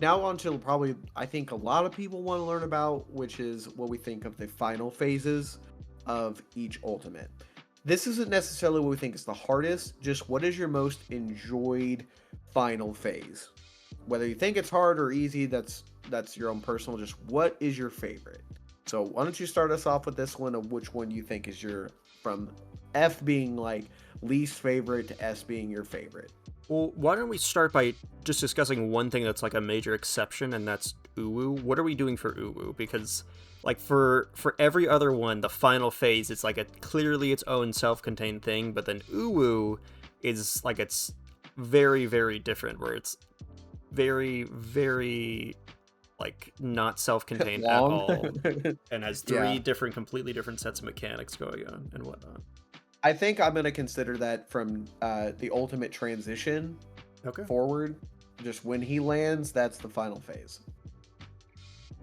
Now on to probably I think a lot of people want to learn about, which is what we think of the final phases of each ultimate. This isn't necessarily what we think is the hardest, just what is your most enjoyed final phase? Whether you think it's hard or easy, that's your own personal. Just what is your favorite? So why don't you start us off with this one of which one you think is your from F being like least favorite to S being your favorite. Well, why don't we start by just discussing one thing that's like a major exception, and that's Uwu. What are we doing for Uwu? Because like for every other one, the final phase is like a clearly its own self-contained thing, but then Uwu is like it's very very different, where it's very very like not self-contained at Long. all, and has Yeah. three different completely different sets of mechanics going on and whatnot. I think I'm gonna consider that from the ultimate transition Okay. forward. Just when he lands, that's the final phase.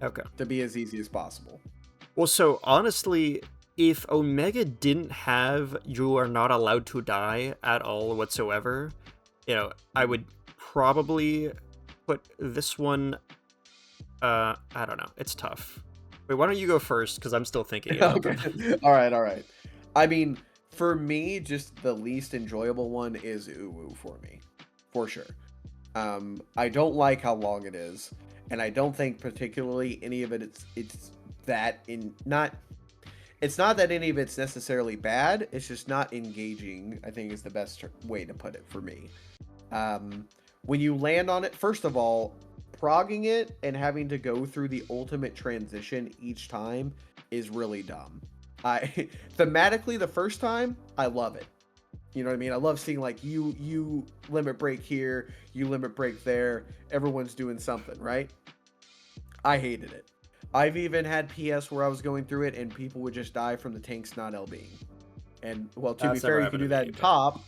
Okay. To be as easy as possible. Well, so honestly, if Omega didn't have "You Are Not Allowed to Die" at all whatsoever, I would probably put this one. I don't know. It's tough. Wait, why don't you go first? Because I'm still thinking about Okay. them. All right. All right. I mean, for me, just the least enjoyable one is Uwu for me, for sure. I don't like how long it is, and I don't think particularly any of it's that in not. It's not that any of it's necessarily bad. It's just not engaging. I think is the best way to put it for me. When you land on it, first of all, progging it and having to go through the ultimate transition each time is really dumb. I thematically the first time, I love it. You know what I mean? I love seeing like you limit break here, you limit break there, everyone's doing something, right? I hated it. I've even had PS where I was going through it and people would just die from the tanks not LBing. And well, to be That's fair, never you can happened do to that me, in but- top.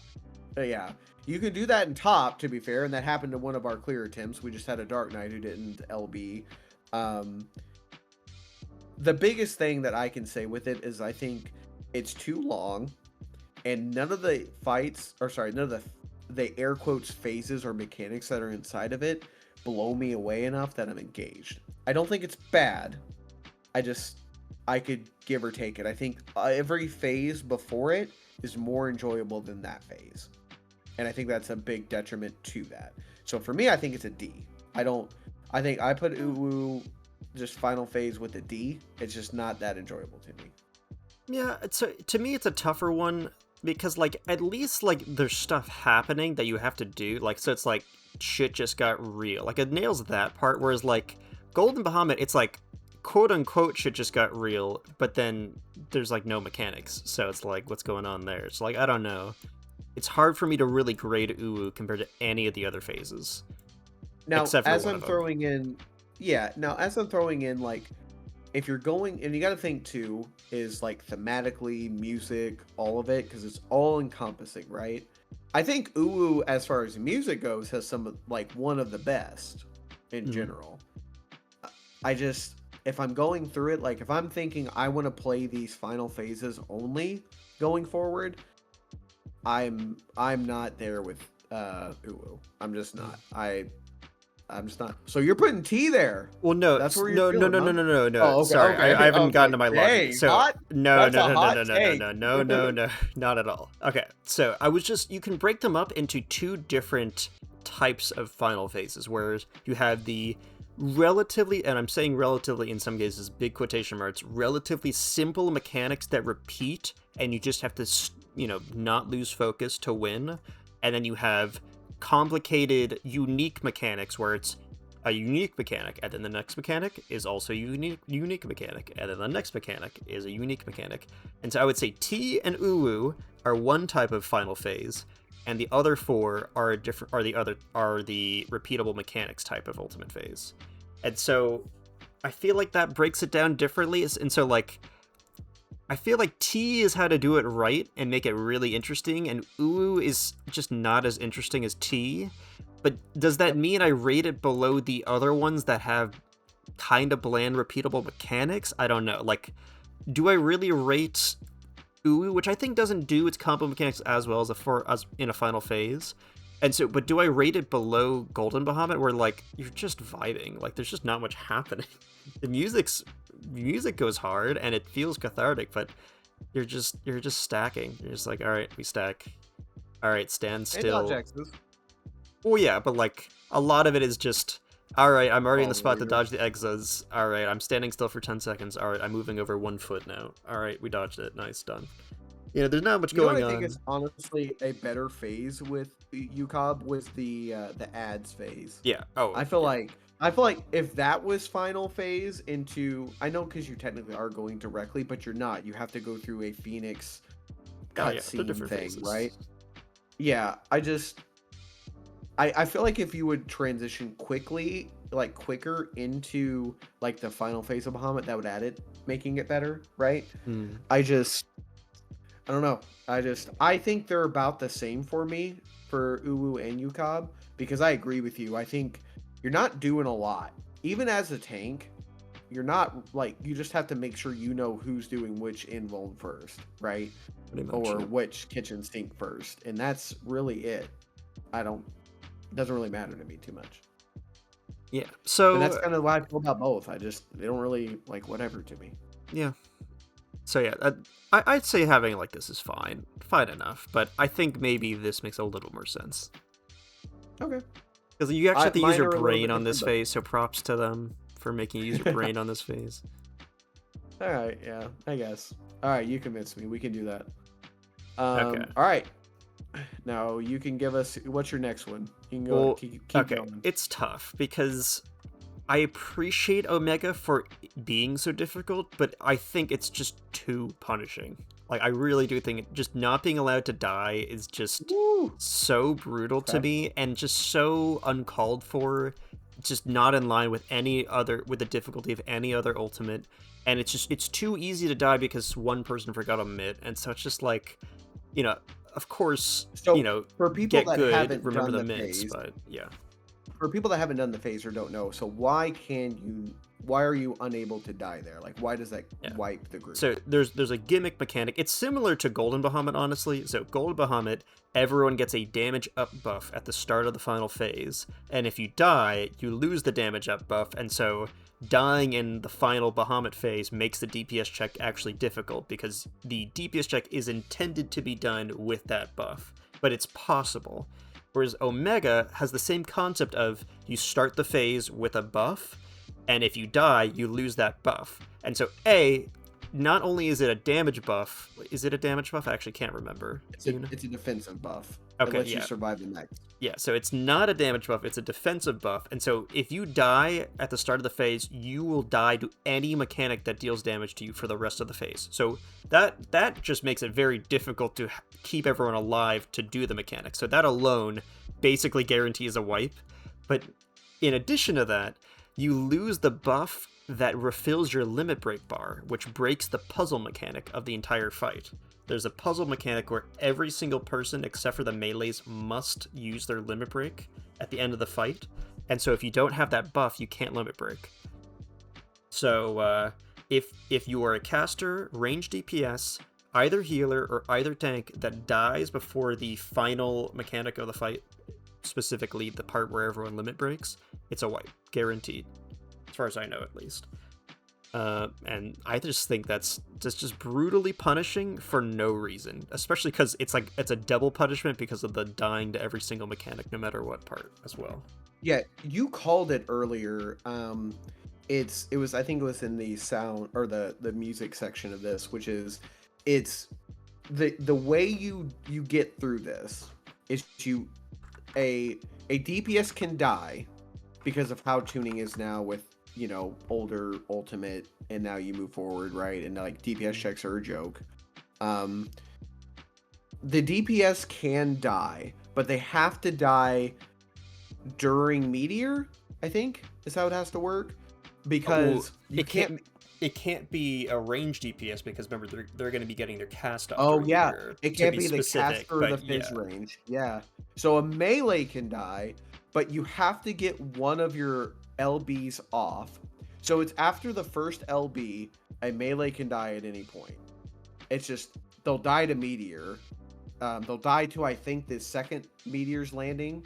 Yeah. You can do that in top, to be fair, and that happened to one of our clear attempts. We just had a Dark Knight who didn't LB. The biggest thing that I can say with it is I think it's too long, and none of the fights, or sorry, none of the air quotes phases or mechanics that are inside of it blow me away enough that I'm engaged. I don't think it's bad. I could give or take it. I think every phase before it is more enjoyable than that phase. And I think that's a big detriment to that. So for me, I think it's a D. I think I put Uwu just final phase with a D. It's just not that enjoyable to me. Yeah, to me it's a tougher one because like at least like there's stuff happening that you have to do. Like so it's like shit just got real. Like it nails that part, whereas like Golden Bahamut, it's like quote unquote shit just got real, but then there's like no mechanics. So it's like what's going on there? So like I don't know. It's hard for me to really grade Uwu compared to any of the other phases. Now, Except for as one I'm of them. throwing in, yeah, now as I'm throwing in, like, if you're going, and you got to think too, is like thematically, music, all of it, because it's all encompassing, right? I think Uwu, as far as music goes, has some, like, one of the best in general. I just, if I'm going through it, like, if I'm thinking I want to play these final phases only going forward, I'm not there with Uwu. I'm just not. I'm just not. So you're putting T there. Well, no, That's where no, you're no, feeling, no, huh? no, no, no, no. Oh, okay, Sorry, okay, I haven't okay. gotten to my logic. Dang, So hot? no, That's no, a no, no, hot no, no, take. no, no, no, no, not at all. Okay, so I was just you can break them up into two different types of final phases, whereas you have the relatively, and I'm saying relatively in some cases, big quotation marks, relatively simple mechanics that repeat, and you just have to, not lose focus to win. And then you have complicated, unique mechanics where it's a unique mechanic, and then the next mechanic is also a unique mechanic, and then the next mechanic is a unique mechanic. And so I would say T and Uwu are one type of final phase, and the other four are the repeatable mechanics type of ultimate phase. And so I feel like that breaks it down differently. And so like I feel like T is how to do it right and make it really interesting, and Uwu is just not as interesting as T. But does that mean I rate it below the other ones that have kind of bland, repeatable mechanics? I don't know. Like, do I really rate Uwu, which I think doesn't do its combo mechanics as well as in a final phase? And so, but do I rate it below Golden Bahamut, where like you're just vibing, like there's just not much happening. The music goes hard and it feels cathartic, but you're just stacking. You're just like, all right, we stack. All right, stand And dodge still. X's. Oh yeah, but like a lot of it is just, all right, I'm already in the Follow spot to you. dodge the exas. All right, I'm standing still for 10 seconds. All right, I'm moving over 1 foot now. All right, we dodged it. Nice, done. You know, there's not much You know what going I think on. is honestly a better phase with UCOB was the ads phase. Yeah. Oh, I feel yeah. like if that was final phase into, I know because you technically are going directly, but you're not. You have to go through a Phoenix Oh, yeah, they're cutscene different thing, phases. right? Yeah, I feel like if you would transition quickly, like quicker into like the final phase of Bahamut, that would add it, making it better, right? Hmm. I don't know. I think they're about the same for me for Uwu and Yukab because I agree with you. I think you're not doing a lot. Even as a tank, you're not like you just have to make sure you know who's doing which invuln first, right? Pretty much. Or Yeah. which kitchen sink first. And that's really it. It doesn't really matter to me too much. Yeah. And that's So kind of why I feel about both. They don't really like whatever to me. yeah. So yeah, I'd say having like this is fine enough. But I think maybe this makes a little more sense Okay. because you actually have to use Mine your are a little brain bit on this different, phase. So props to them for making you use your brain on this phase. All right, yeah, I guess. All right, you convinced me. We can do that. Okay. All right. Now you can give us what's your next one? You can go Well, keep okay, going. it's tough because I appreciate Omega for being so difficult, but I think it's just too punishing. Like, I really do think just not being allowed to die is just Woo! so brutal to Okay. me and just so uncalled for, just not in line with with the difficulty of any other ultimate. And it's too easy to die because one person forgot a mitt, and so it's just like, you know, of course, So for people get that good, haven't remember done the the mitts, phase, but yeah. for people that haven't done the phase or don't know, so why are you unable to die there? Like why does that Yeah. wipe the group? So there's a gimmick mechanic. It's similar to Golden Bahamut, honestly. So Golden Bahamut, everyone gets a damage up buff at the start of the final phase, and if you die, you lose the damage up buff, and so dying in the final Bahamut phase makes the DPS check actually difficult because the DPS check is intended to be done with that buff, but it's possible. Whereas Omega has the same concept of you start the phase with a buff, and if you die, you lose that buff. And so, not only is it a damage buff, is it a damage buff? I actually can't remember. It's a defensive buff. Okay, It lets you yeah. survive the next. Yeah, so it's not a damage buff, it's a defensive buff. And so if you die at the start of the phase, you will die to any mechanic that deals damage to you for the rest of the phase. So that just makes it very difficult to keep everyone alive to do the mechanic. So that alone basically guarantees a wipe. But in addition to that, you lose the buff that refills your limit break bar, which breaks the puzzle mechanic of the entire fight. There's a puzzle mechanic where every single person except for the melees must use their limit break at the end of the fight. And so if you don't have that buff, you can't limit break. So if you are a caster, range DPS, either healer or either tank that dies before the final mechanic of the fight, specifically the part where everyone limit breaks, it's a wipe, guaranteed, as far as I know at least. And I just think that's just brutally punishing for no reason, especially because it's a double punishment because of the dying to every single mechanic, no matter what part as well. Yeah, you called it earlier. It was I think it was in the sound or the music section of this, which is it's the way you get through this is a DPS can die because of how tuning is now with older ultimate, and now you move forward, right? And like DPS checks are a joke. The DPS can die, but they have to die during Meteor, I think is how it has to work, because you can't. It can't be a range DPS because remember they're going to be getting their cast off. Oh yeah, Meteor, it can't be the specific, caster or the fizz range. Yeah, so a melee can die, but you have to get one of your LBs off. So it's after the first LB, a melee can die at any point. It's just they'll die to Meteor, they'll die to, I think, the second meteor's landing,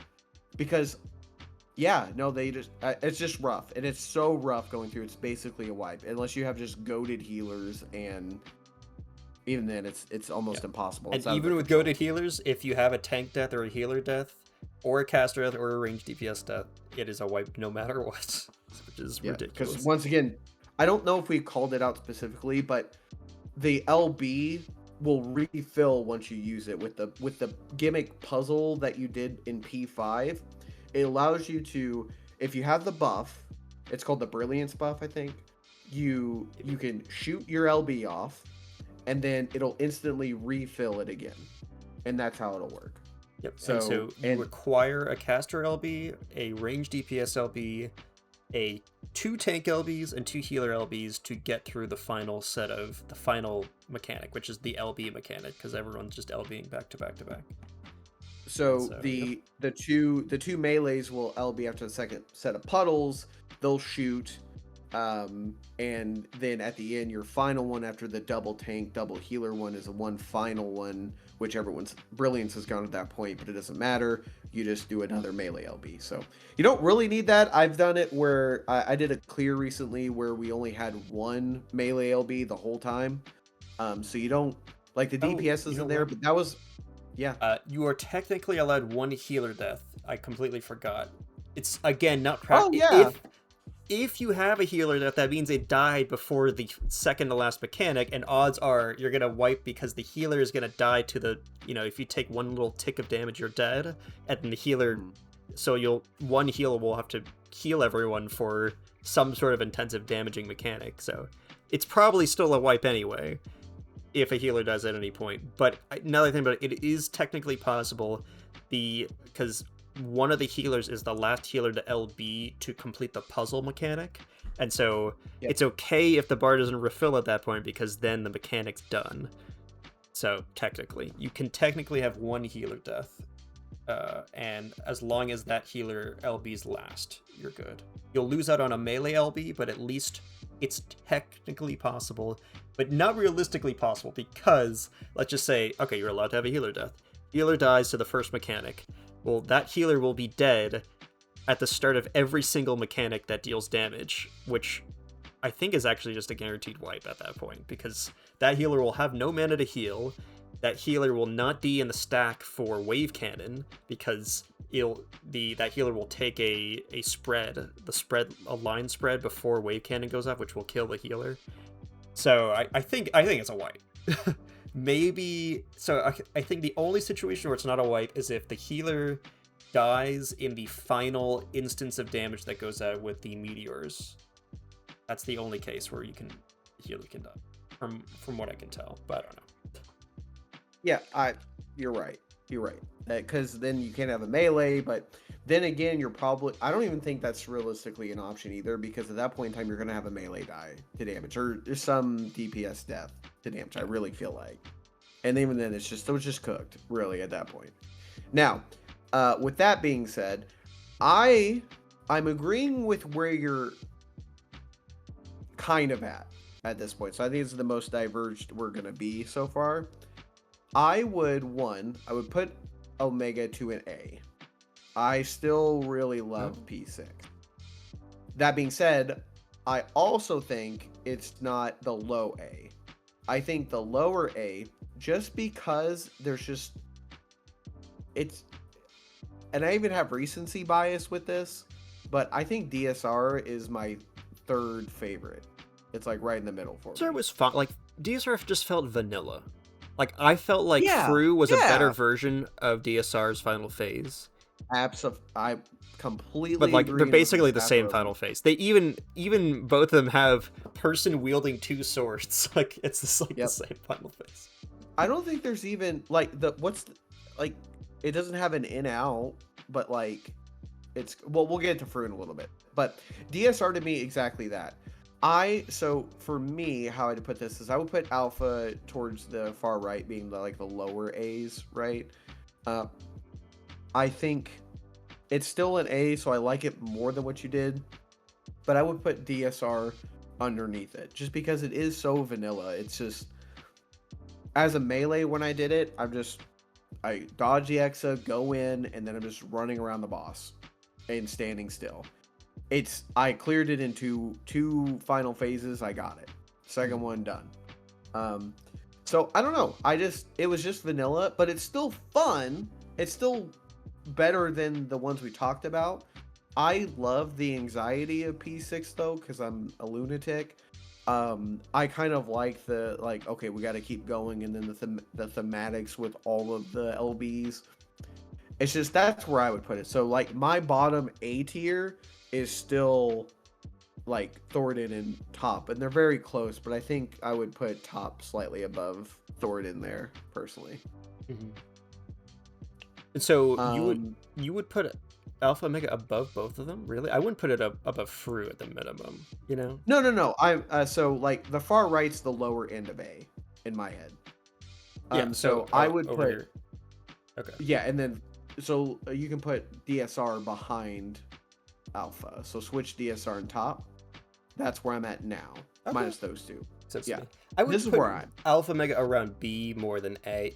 because yeah, no, they just it's just rough, and it's so rough going through. It's basically a wipe unless you have just goated healers, and even then, it's almost impossible. And It's out of even their with control. goaded healers, if you have a tank death or a healer death, or a caster death or a ranged DPS death, it is a wipe no matter what, which is Yeah, ridiculous. because once again, I don't know if we called it out specifically, but the LB will refill once you use it with the gimmick puzzle that you did in P5. It allows you to, if you have the buff, it's called the Brilliance buff, I think. You can shoot your LB off, and then it'll instantly refill it again, and that's how it'll work. Yep. So- and so you and- require a caster LB, a ranged DPS LB, a 2 tank LBs, and 2 healer LBs to get through the final set of the final mechanic, which is the LB mechanic, because everyone's just LBing back to back to back. So So, the two melees will LB after the second set of puddles. They'll shoot, and then at the end, your final one after the double tank, double healer one is a one final one, which everyone's brilliance has gone at that point, but it doesn't matter. You just do another melee LB. So you don't really need that. I've done it where I did a clear recently where we only had one melee LB the whole time. So you don't like the DPS you know isn't there, what? but that was yeah. You are technically allowed 1 healer death. I completely forgot. It's again not practical. yeah. If you have a healer death, that means it died before the second to last mechanic, and odds are you're gonna wipe because the healer is gonna die to the, if you take one little tick of damage, you're dead, and the healer, so one healer will have to heal everyone for some sort of intensive damaging mechanic. So it's probably still a wipe anyway, if a healer dies at any point. But now that I think about it, it is technically possible, because one of the healers is the last healer to LB to complete the puzzle mechanic, and so Yep. it's okay if the bar doesn't refill at that point, because then the mechanic's done. So technically, you can technically have 1 healer death, and as long as that healer LB's last, you're good. You'll lose out on a melee LB, but at least it's technically possible, but not realistically possible, because let's just say, okay, you're allowed to have a healer death. Healer dies to the first mechanic. Well, that healer will be dead at the start of every single mechanic that deals damage, which I think is actually just a guaranteed wipe at that point, because that healer will have no mana to heal. That healer will not be in the stack for wave cannon, because that healer will take a line spread before wave cannon goes off, which will kill the healer. So I think it's a wipe. Maybe so. I think the only situation where it's not a wipe is if the healer dies in the final instance of damage that goes out with the meteors. That's the only case where the healer can die, from what I can tell. But I don't know. Yeah, you're right. You're right. Because then you can't have a melee, but then again, I don't even think that's realistically an option either, because at that point in time, you're going to have a melee die to damage, or there's some DPS death to damage, I really feel like. And even then, it's just cooked, really, at that point. Now, with that being said, I'm agreeing with where you're kind of at this point. So I think it's the most diverged we're going to be so far. I would put Omega to an A. I still really love P6. That being said, I also think it's not the low A. I think the lower A, just because and I even have recency bias with this, but I think DSR is my 3rd favorite. It's like right in the middle for me. DSR was fun. Like, DSR just felt vanilla. Like, I felt like Yeah, Fru was a yeah. better version of DSR's final phase. I completely But like, agree they're with basically this the same after- final phase. They even both of them have a person wielding 2 swords. Like, it's just like Yep. the same final phase. I don't think there's even like it doesn't have an in out, but like we'll get to Fru in a little bit. But DSR to me exactly that. So for me, how I'd put this is I would put Alpha towards the far right, being the lower A's, right? I think it's still an A, so I like it more than what you did, but I would put DSR underneath it just because it is so vanilla. It's just, as a melee when I did it, I'm just I dodge the Exa, go in, and then I'm just running around the boss and standing still. I cleared it in two final phases. I got it. Second one done. So I don't know. It was just vanilla, but it's still fun. It's still better than the ones we talked about. I love the anxiety of P6 though, because I'm a lunatic. I kind of like okay, we got to keep going, and then the thematics with all of the LBs. It's just that's where I would put it. So like my bottom A tier is still like Thoradin and Top, and they're very close, but I think I would put Top slightly above Thoradin there personally. Mm-hmm. And so Um, you would put Alpha Omega above both of them? Really? I wouldn't put it above Fru at the minimum, you know? no. I'm so like the far right's the lower end of A in my head. Yeah, So I would over put here. Okay. yeah, and then so you can put DSR behind Alpha. So switch DSR and Top. That's where I'm at now, Okay. minus those two. So Yeah. I would This is put where I'm. Alpha Omega around B more than A.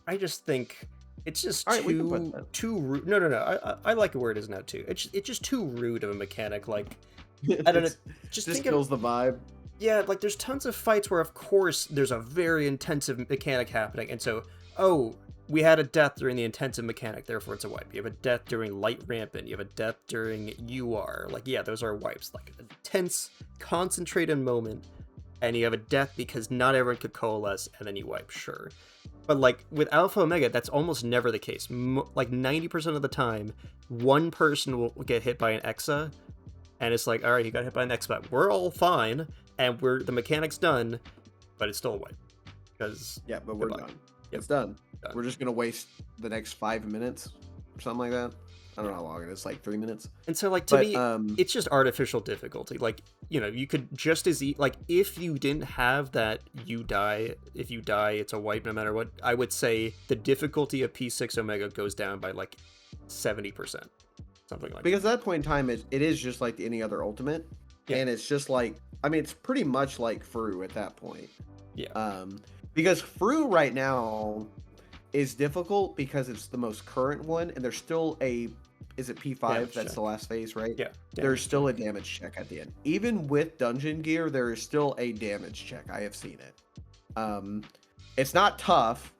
I just think it's just All right, we can put that. too rude. No. I like it where it is now too. It's just too rude of a mechanic. Like I don't know. Just think kills the vibe. Yeah, like there's tons of fights where, of course, there's a very intensive mechanic happening, and so, we had a death during the intensive mechanic, therefore it's a wipe. You have a death during light rampant, you have a death during UR. Like, yeah, those are wipes. Like, a tense, concentrated moment, and you have a death because not everyone could coalesce, and then you wipe, sure. But, like, with Alpha Omega, that's almost never the case. Like, 90% of the time, one person will get hit by an Exa, and it's like, alright, he got hit by an X-Bot. We're all fine, and the mechanic's done, but it's still a wipe. Because Yeah, but we're goodbye. done. Yep. It's done. Done. We're just gonna waste the next 5 minutes or something like that. I don't know how long it is, like 3 minutes. And so, like, to me, But it's just artificial difficulty. Like, you could just as like, if you didn't have that, if you die, it's a wipe no matter what, I would say the difficulty of P6 Omega goes down by, like, 70%. Something like because at that point in time, it is just like any other ultimate. Yeah. And it's just like, I mean, it's pretty much like Fru at that point. Yeah. Because Fru right now is difficult because it's the most current one, and there's still is it P5? Damage That's check. the last phase, right? Yeah. There's still a damage check at the end. Even with dungeon gear, there is still a damage check. I have seen it. It's not tough.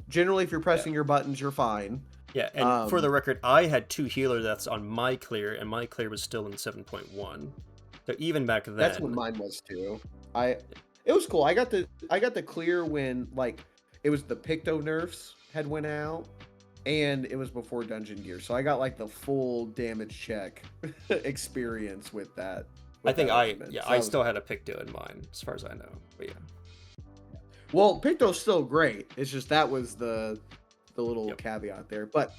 Generally, if you're pressing your buttons, you're fine. Yeah, and for the record, I had 2 healer deaths on my clear, and my clear was still in 7.1. So even back then, That's what mine was too. It was cool. I got the clear when like it was the Picto nerfs had went out, and it was before dungeon gear, so I got like the full damage check experience with that. I think So I still had a Picto in mine, as far as I know. But yeah. Well, Picto's still great. It's just that was the little caveat there. But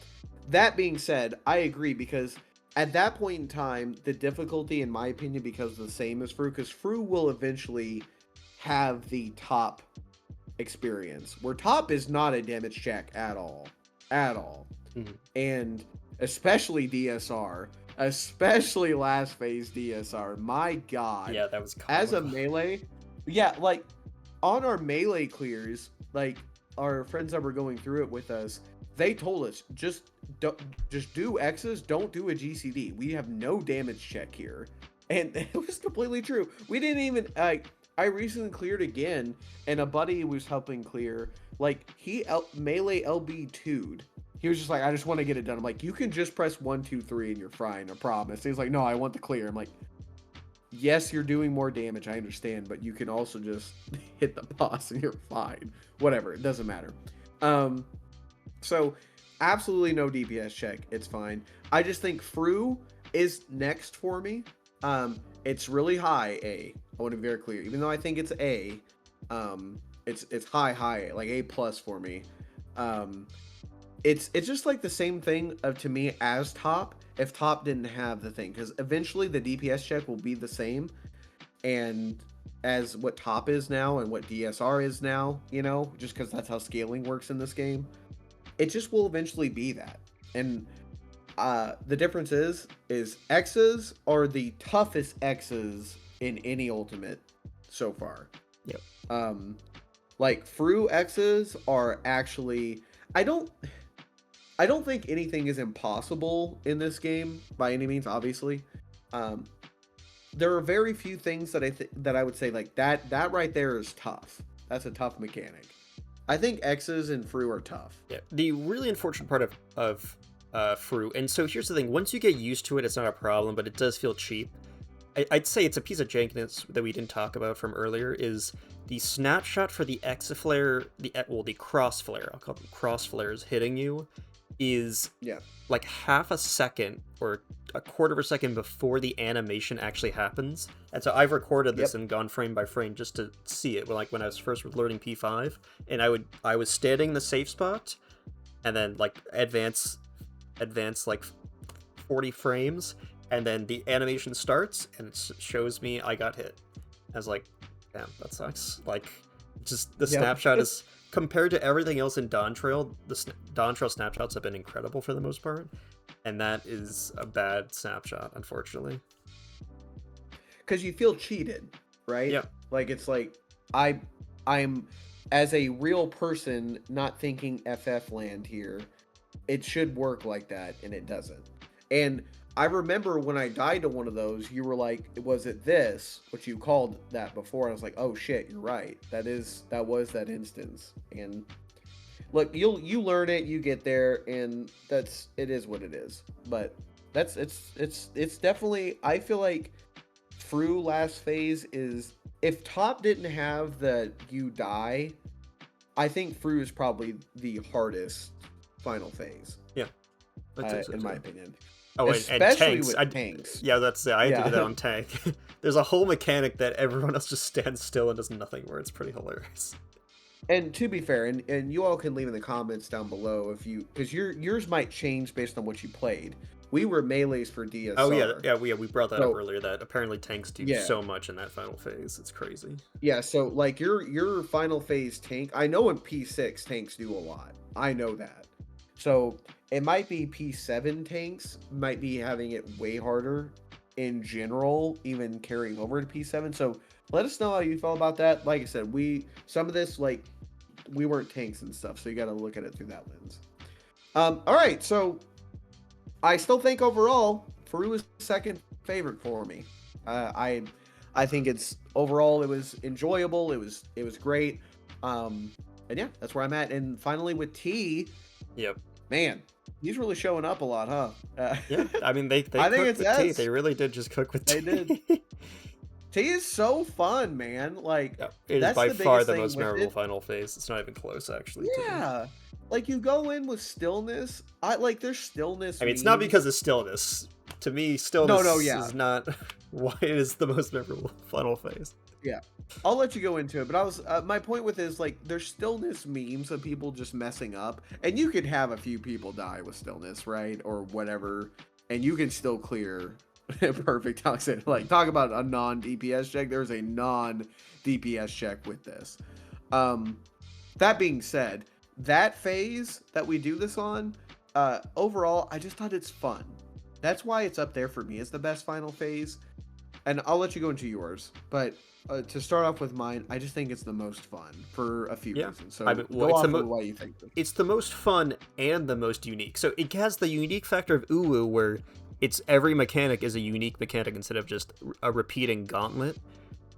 that being said, I agree, because at that point in time, the difficulty, in my opinion, becomes the same as Fru, because Fru will eventually have the top experience, where top is not a damage check at all. Mhm. And especially DSR, especially last phase DSR. My God. Yeah, that was As a comical. melee, yeah, like on our melee clears, like our friends that were going through it with us, they told us just do X's, don't do a GCD. We have no damage check here, and it was completely true. We didn't even I recently cleared again, and a buddy who was helping clear, like he melee LB 2'd. He was just like, I just want to get it done. I'm like, you can just press 1, 2, 3 and you're fine, I promise. He's like, no, I want the clear. I'm like, yes, you're doing more damage, I understand, but you can also just hit the boss and you're fine. Whatever, it doesn't matter. So absolutely no DPS check, it's fine. I just think Fru is next for me. It's really high A. I want to be very clear. Even though I think it's A, it's high, like A plus for me. It's just like the same thing to me as top, if top didn't have the thing, because eventually the DPS check will be the same and as what top is now and what DSR is now, just because that's how scaling works in this game. It just will eventually be that. And the difference is X's are the toughest X's in any ultimate so far. Yep. Like Fru X's are actually, I don't think anything is impossible in this game by any means. Obviously, um, there are very few things that that I would say like that right there is tough. That's a tough mechanic. I think X's and Fru are tough. Yeah, the really unfortunate part of Fru, and so here's the thing: once you get used to it, it's not a problem, but it does feel cheap. I'd say it's a piece of jankiness that we didn't talk about from earlier. Is the snapshot for the X-Flare, the cross flare, I'll call them cross flares hitting you, is Yeah. like half a second or a quarter of a second before the animation actually happens. And so I've recorded this and gone frame by frame just to see it. Like when I was first learning P5, and I was standing in the safe spot, and then like advance like 40 frames, and then the animation starts and it shows me I got hit. I was like, damn, that sucks. Like, just the snapshot is, compared to everything else in Dawn Trail, the Dawn Trail snapshots have been incredible for the most part, and that is a bad snapshot, unfortunately. Because you feel cheated, right? Yeah. Like it's like I'm as a real person not thinking FF land here. It should work like that, and it doesn't. And I remember when I died to one of those, you were like, "Was it this?" Which you called that before. I was like, "Oh shit, you're right. That was that instance." And look, you learn it, you get there, and it is what it is. But it's definitely, I feel like Fru last phase is, if Top didn't have the you die, I think Fru is probably the hardest final phase. Yeah, in my opinion. Oh, especially and tanks. with tanks. Yeah, that's it. I had to do that on tank. There's a whole mechanic that everyone else just stands still and does nothing, where it's pretty hilarious. And to be fair, and you all can leave in the comments down below if you, because yours might change based on what you played. We were melees for DSR. Oh yeah, we brought that up earlier. That apparently tanks do so much in that final phase. It's crazy. Yeah, so like your final phase tank, I know in P6 tanks do a lot. I know that. So it might be P7 tanks might be having it way harder in general, even carrying over to P7. So let us know how you felt about that. Like I said, some of this, like, we weren't tanks and stuff, so you got to look at it through that lens. All right, so I still think overall Fru is second favorite for me. I think it's overall it was enjoyable. It was great. And yeah, that's where I'm at. And finally with T. Yep. Man, he's really showing up a lot, huh? Yeah, I mean they I think cooked with T. They really did just cook with T. They did. T is so fun, man. Like, it is by far the most memorable final phase. It's not even close, actually. Yeah, like you go in with stillness. There's stillness. I mean, it's not because of stillness. To me, stillness is not why it is the most memorable final phase. Yeah, I'll let you go into it, but my point with it is, like, there's stillness memes of people just messing up, and you could have a few people die with stillness, right, or whatever, and you can still clear perfect toxic. Like, talk about a non-DPS check. There's a non-DPS check with this. That being said, that phase that we do this on, overall, I just thought it's fun. That's why it's up there for me as the best final phase. And I'll let you go into yours, but to start off with mine, I just think it's the most fun for a few reasons. So go off with what you think. It's the most fun and the most unique. So it has the unique factor of Uwu, where it's every mechanic is a unique mechanic instead of just a repeating gauntlet.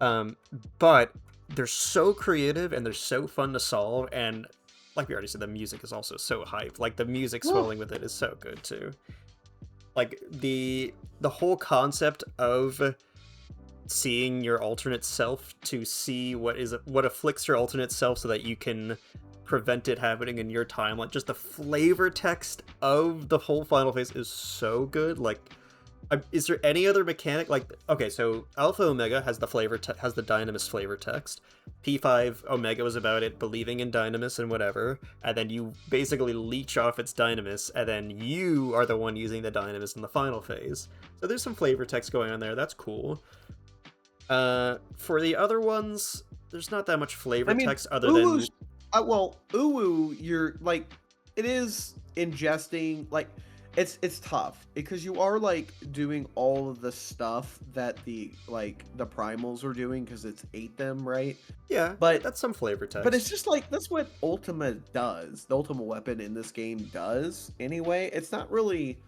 But they're so creative and they're so fun to solve, and like we already said, the music is also so hype. Like the music swelling with it is so good too. Like the whole concept of seeing your alternate self to see what afflicts your alternate self so that you can prevent it happening in your timeline. Just the flavor text of the whole final phase is so good. Like, is there any other mechanic? Like, okay, so Alpha Omega has the has the Dynamis flavor text. P5 Omega was about it believing in Dynamis and whatever, and then you basically leech off its Dynamis, and then you are the one using the Dynamis in the final phase. So there's some flavor text going on there. That's cool. For the other ones, there's not that much flavor text other than... Uwu, you're, like, it is ingesting, like, It's tough because you are like doing all of the stuff that the primals are doing because it's ate them, right? Yeah, But that's some flavor but it's text. just like that's what Ultima does. The Ultima weapon in this game does anyway. It's not really.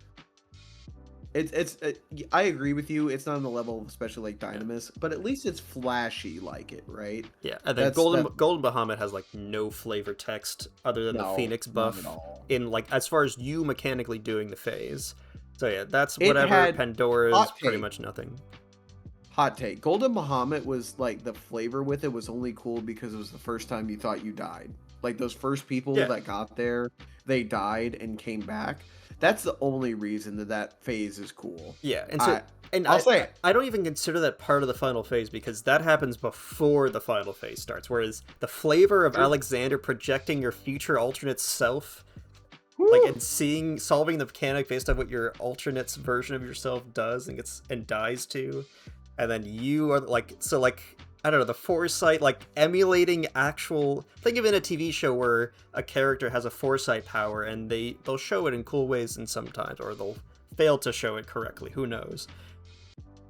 I agree with you. It's not on the level of especially like Yeah. Dynamis, but at least it's flashy like it, right? Yeah, and then That's that. Golden Bahamut has like no flavor text other than the No, Phoenix not at buff all. in like as far as you mechanically doing the phase. So yeah, that's It whatever. had Pandora's hot pretty take. much nothing. Hot take. Golden Bahamut was like the flavor with it was only cool because it was the first time you thought you died. Like those first people Yeah, that got there, they died and came back. That's the only reason that phase is cool. yeah, and so I and I'll say it. I don't even consider that part of the final phase because that happens before the final phase starts. Whereas the flavor of True. Alexander projecting your future alternate self, like Woo! and seeing solving the mechanic based on what your alternate's version of yourself does and gets and dies to, and then you are like so like I don't know the foresight like emulating actual think of it in a TV show where a character has a foresight power and they'll show it in cool ways and sometimes or they'll fail to show it correctly, who knows.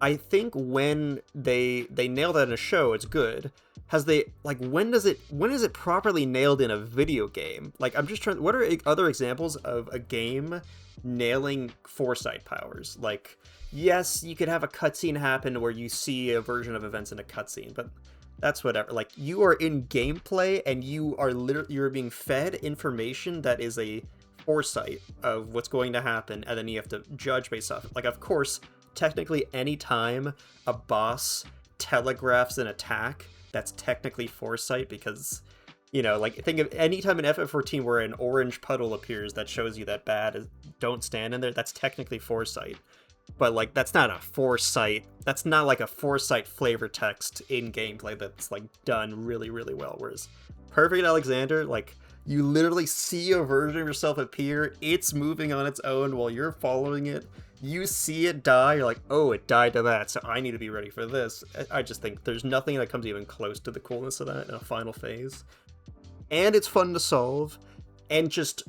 I think when they nail that in a show, it's good. Has they like when is it properly nailed in a video game? Like I'm just trying. What are other examples of a game nailing foresight powers? Like yes, you could have a cutscene happen where you see a version of events in a cutscene, but that's whatever. Like you are in gameplay and you are literally you're being fed information that is a foresight of what's going to happen, and then you have to judge based off it. Like of course technically any time a boss telegraphs an attack, that's technically foresight because like think of any time in FF14 where an orange puddle appears that shows you that don't stand in there, that's technically foresight. But like that's not a foresight. That's not like a foresight flavor text in gameplay that's like done really really well. Whereas Perfect Alexander, like you literally see a version of yourself appear, it's moving on its own while you're following it. You see it die, you're like, oh, it died to that, so I need to be ready for this. I just think there's nothing that comes even close to the coolness of that in a final phase. And it's fun to solve, and just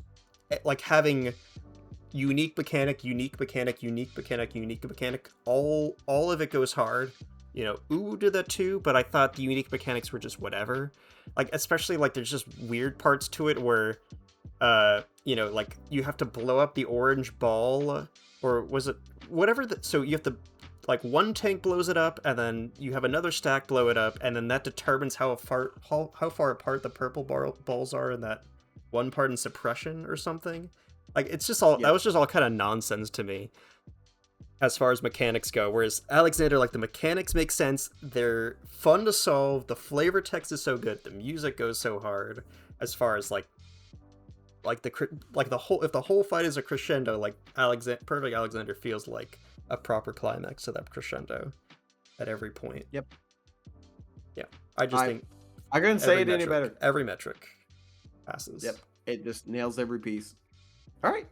like having unique mechanic, unique mechanic, unique mechanic, unique mechanic, all of it goes hard. Uwu did that too, but I thought the unique mechanics were just whatever. Like, especially, like, there's just weird parts to it where, like, you have to blow up the orange ball, or was it, whatever, so you have to, like, one tank blows it up, and then you have another stack blow it up, and then that determines how far apart the purple balls are in that one part in suppression or something. Like, it's just all, Yeah. that was just all kind of nonsense to me as far as mechanics go. Whereas Alexander, like the mechanics make sense, they're fun to solve, the flavor text is so good, the music goes so hard. As far as like the whole, if the whole fight is a crescendo, like Perfect Alexander feels like a proper climax to that crescendo at every point. Yep. Yeah, I just think I couldn't say it any better. Every metric passes. Yep. It just nails every piece. All right.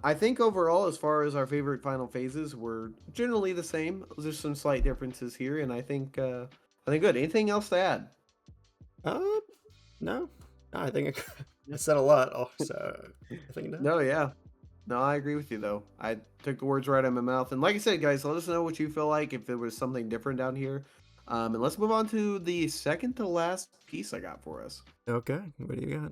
I think overall, as far as our favorite final phases, we're generally the same. There's some slight differences here, and I think good. Anything else to add? No, I think I said a lot. Oh, so I think no. No, yeah. No, I agree with you though. I took the words right out of my mouth. And like I said, guys, let us know what you feel like if there was something different down here. And let's move on to the second to last piece I got for us. Okay, what do you got?